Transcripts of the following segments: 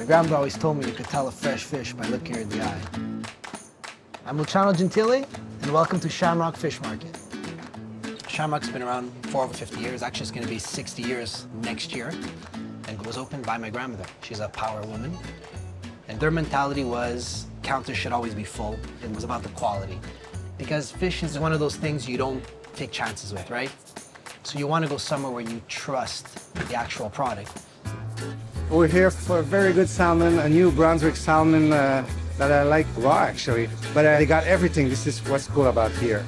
grandpa always told me you could tell a fresh fish by looking her in the eye. I'm Luciano Gentile, and welcome to Shamrock Fish Market. Shamrock's been around for over 50 years. Actually, it's going to be 60 years next year. And it was opened by my grandmother. She's a power woman. And their mentality was counters should always be full. It was about the quality. Because fish is one of those things you don't take chances with, right? So you want to go somewhere where you trust the actual product. We're here for a very good salmon, a New Brunswick salmon that I like raw actually. But they got everything. This is what's cool about here.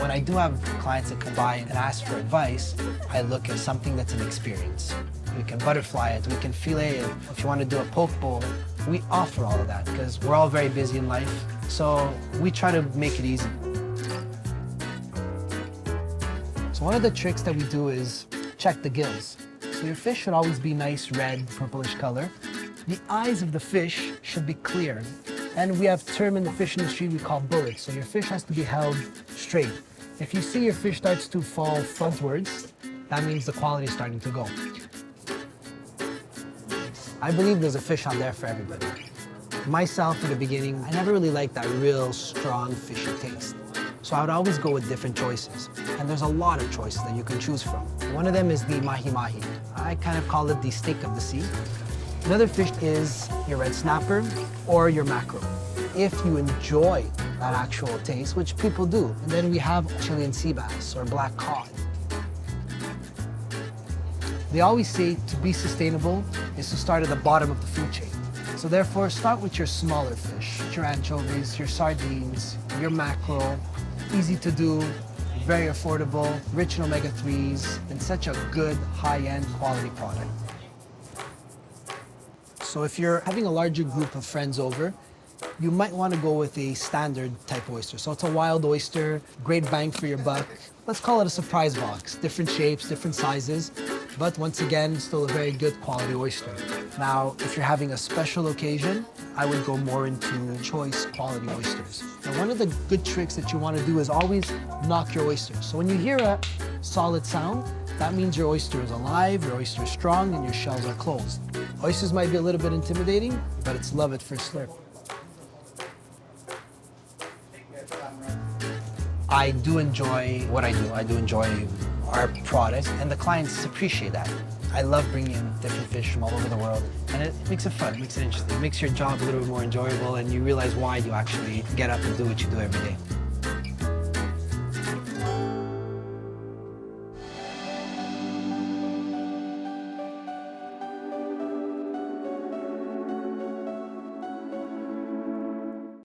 When I do have clients that come by and ask for advice, I look at something that's an experience. We can butterfly it, we can fillet it. If you want to do a poke bowl, we offer all of that because we're all very busy in life. So we try to make it easy. So one of the tricks that we do is check the gills. So your fish should always be nice red, purplish color. The eyes of the fish should be clear. And we have a term in the fish industry we call bullets. So your fish has to be held straight. If you see your fish starts to fall frontwards, that means the quality is starting to go. I believe there's a fish out there for everybody. Myself, at the beginning, I never really liked that real strong fishy taste. So I would always go with different choices. And there's a lot of choices that you can choose from. One of them is the mahi-mahi. I kind of call it the steak of the sea. Another fish is your red snapper or your mackerel. If you enjoy that actual taste, which people do. And then we have Chilean sea bass or black cod. They always say to be sustainable is to start at the bottom of the food chain. So therefore, start with your smaller fish, your anchovies, your sardines, your mackerel. Easy to do, very affordable, rich in omega-3s, and such a good high-end quality product. So if you're having a larger group of friends over, you might want to go with a standard type oyster. So it's a wild oyster, great bang for your buck. Let's call it a surprise box. Different shapes, different sizes, but once again, still a very good quality oyster. Now, if you're having a special occasion, I would go more into choice quality oysters. Now, one of the good tricks that you want to do is always knock your oysters. So when you hear a solid sound, that means your oyster is alive, your oyster is strong, and your shells are closed. Oysters might be a little bit intimidating, but it's love at first slurp. I do enjoy what I do. I do enjoy our product, and the clients appreciate that. I love bringing in different fish from all over the world, and it makes it fun, it makes it interesting. It makes your job a little bit more enjoyable, and you realize why you actually get up and do what you do every day.